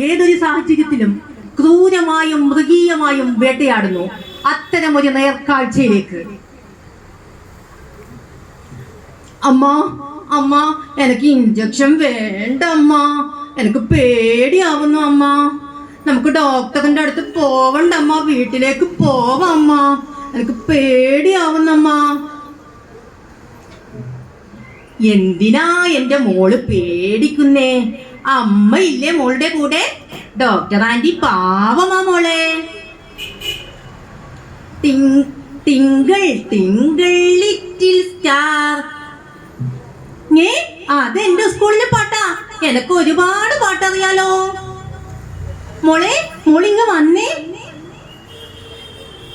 ഏതൊരു സാഹചര്യത്തിലും ക്രൂരമായും മൃഗീയമായും വേട്ടയാടുന്നു. അത്തരമൊരു നേർക്കാഴ്ചയിലേക്ക്. അമ്മ അമ്മ എനിക്ക് ഇഞ്ചക്ഷൻ വേണ്ട അമ്മ, എനിക്ക് പേടിയാവുന്നു അമ്മ. നമുക്ക് ഡോക്ടറിന്റെ അടുത്ത് പോവണ്ട അമ്മ, വീട്ടിലേക്ക് പോവാം അമ്മ, എനിക്ക് പേടിയാവുന്നമ്മ. എന്തിനാ എന്റെ മോള് പേടിക്കുന്നേ? അമ്മ ഇല്ലേ മോളുടെ കൂടെ? ഡോക്ടർ ആന്റി പാവമാ മോളെ. Twinkle twinkle little star. അതെന്റെ സ്കൂളിലെ പാട്ടാ. എനക്ക് ഒരുപാട് പാട്ടറിയാലോ. മോളെ മോളിങ്ങ വന്നേ.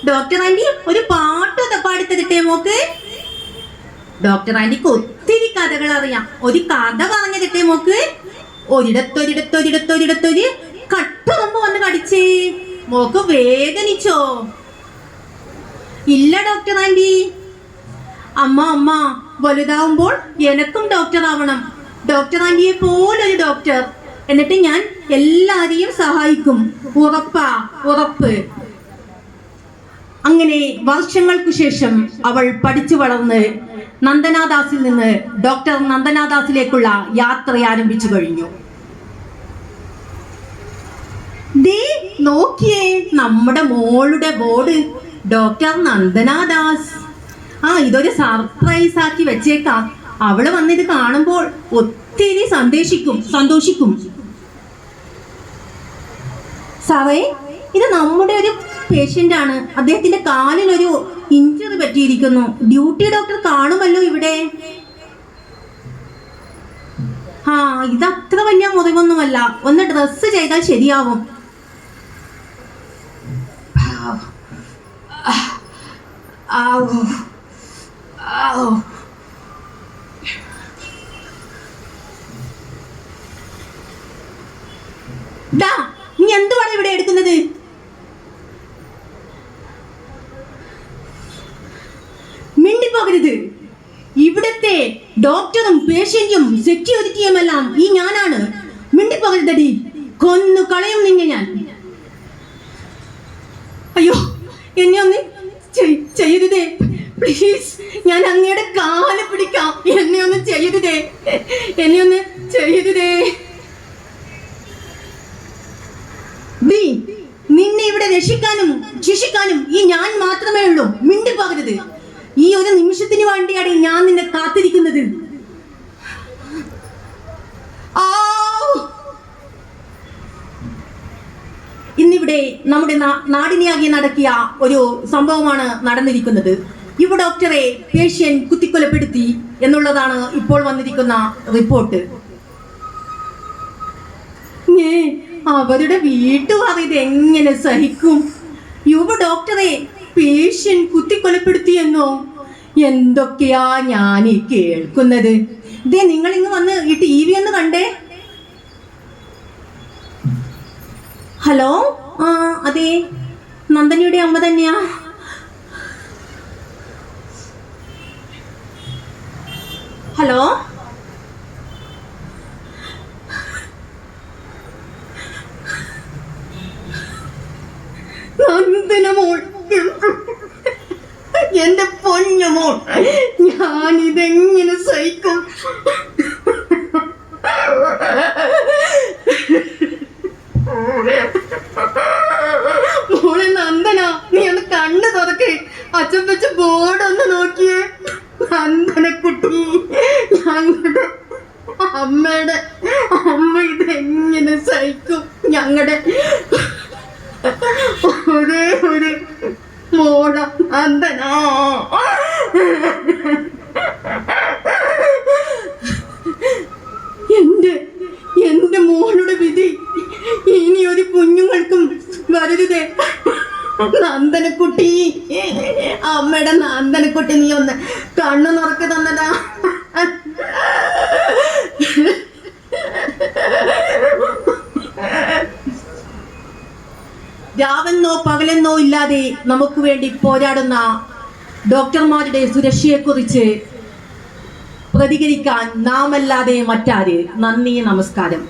ഡോക്ടർ ആന്റി ഒരു പാട്ട് പാടിത്തരട്ടെ മോക്ക്? ഡോക്ടർ ആന്റിക്ക് ഒത്തിരി കഥകൾ അറിയാം. ഒരു കഥ പറഞ്ഞു തരട്ടെ മോക്ക്? ഒരിടത്തൊരിടത്തൊരിടത്തൊരിടത്തൊരു കട്ടുറുമ്പ് വന്ന് കടിച്ചേ. മോക്ക് വേദനിച്ചോ? ഇല്ല ഡോക്ടർ ആന്റി. അമ്മ അമ്മ വലുതാവുമ്പോൾ എനക്കും ഡോക്ടർ ആവണം, ഡോക്ടർ ആന്റിയെ പോലൊരു ഡോക്ടർ. എന്നിട്ട് ഞാൻ എല്ലാരെയും സഹായിക്കും. ഉറപ്പാ, ഉറപ്പ്. അങ്ങനെ വർഷങ്ങൾക്കു ശേഷം അവൾ പഠിച്ചു വളർന്ന് നന്ദനാദാസിൽ നിന്ന് ഡോക്ടർ നന്ദനാദാസിലേക്കുള്ള യാത്ര ആരംഭിച്ചു കഴിഞ്ഞു. നോക്കിയേ, നമ്മുടെ മോളുടെ ബോർഡ്, ഡോക്ടർ നന്ദനാദാസ്. ഇതൊരു സർപ്രൈസ് ആക്കി വെച്ചേക്കാം. അവള് വന്നിത് കാണുമ്പോൾ ഒത്തിരി സന്തോഷിക്കും. സാറേ, ഇത് നമ്മുടെ ഒരു പേഷ്യന്റ് ആണ്. അദ്ദേഹത്തിന്റെ കാലിൽ ഒരു ഇഞ്ചറി പറ്റിയിരിക്കുന്നു. ഡ്യൂട്ടി ഡോക്ടർ കാണുമല്ലോ ഇവിടെ. ഇത് അത്ര വലിയ മുറിവൊന്നുമല്ല. ഒന്ന് ഡ്രസ് ചെയ്താൽ ശരിയാവും. നീ എന്തുവാണ് ഇവിടെ എടുക്കുന്നത്? മിണ്ടിപ്പോകരുത്. ഇവിടത്തെ ഡോക്ടറും പേഷ്യന്റും സെക്യൂരിറ്റിയും എല്ലാം ഈ ഞാനാണ്. മിണ്ടിപ്പോകരുതടി, കൊന്നു കളയും നിന്നെ ഞാൻ. അയ്യോ, എന്നെ ഒന്ന് ചെയ്യരുതേ പ്ലീസ്. ഞാൻ അങ്ങയുടെ കാല് പിടിക്കാം. എന്നെ ഒന്ന് ചെയ്യരുതേ. നിന്നെ ഇവിടെ രക്ഷിക്കാനും ശിക്ഷിക്കാനും ഈ ഞാൻ മാത്രമേ ഉള്ളൂ. മിണ്ടിപ്പോകരുത്. ഈ ഒരു നിമിഷത്തിന് വേണ്ടിയാണ് ഞാൻ നിന്നെ കാത്തിരിക്കുന്നത്. ഇന്നിവിടെ നമ്മുടെ നാടിനെയാകെ നടക്കിയ ഒരു സംഭവമാണ് നടന്നിരിക്കുന്നത്. യുവ ഡോക്ടറെ പേഷ്യൻ കുത്തിക്കൊലപ്പെടുത്തി എന്നുള്ളതാണ് ഇപ്പോൾ വന്നിരിക്കുന്ന റിപ്പോർട്ട്. അവരുടെ വീട്ടുകാർ ഇത് എങ്ങനെ സഹിക്കും? യുവ ഡോക്ടറെ പേഷ്യൻ കുത്തിക്കൊലപ്പെടുത്തിയെന്നോ? എന്തൊക്കെയാ ഞാൻ കേൾക്കുന്നത്? നിങ്ങൾ ഇങ്ങ് വന്ന് ഈ TV ഒന്ന് കണ്ടേ. ഹലോ, അതെ, നന്ദനിയുടെ അമ്മ തന്നെയാ. ഹലോ, നന്ദനമോൾ, എന്റെ പൊന്നുമോൾ, ഞാനിതെങ്ങനെ സഹിക്കും? മോളെ നന്ദന, നീ ഒന്ന് കണ്ണു തുറക്കേ. അച്ഛൻ വെച്ച് ബോർഡ് ഒന്ന് നോക്കിയേ. നന്ദനക്കുട്ടി, ഞങ്ങളുടെ അമ്മ ഇതെങ്ങനെ സഹിക്കും? ഞങ്ങളുടെ ഒരേ ഒരു മോള നന്ദന. എന്റെ മോളുടെ വിധി ഇനി ഒരു കുഞ്ഞുങ്ങൾക്കും വരരുതേ. നന്ദനക്കുട്ടി, അമ്മയുടെ നന്ദനക്കുട്ടി, നീ ഒന്ന് കണ്ണു തുറക്ക് തന്നടാ. രാവെന്നോ പകലെന്നോ ഇല്ലാതെ നമുക്ക് വേണ്ടി പോരാടുന്ന ഡോക്ടർമാരുടെ സുരക്ഷയെക്കുറിച്ച് പ്രതികരിക്കാൻ നാമല്ലാതെ മറ്റാര്? നന്ദി, നമസ്കാരം.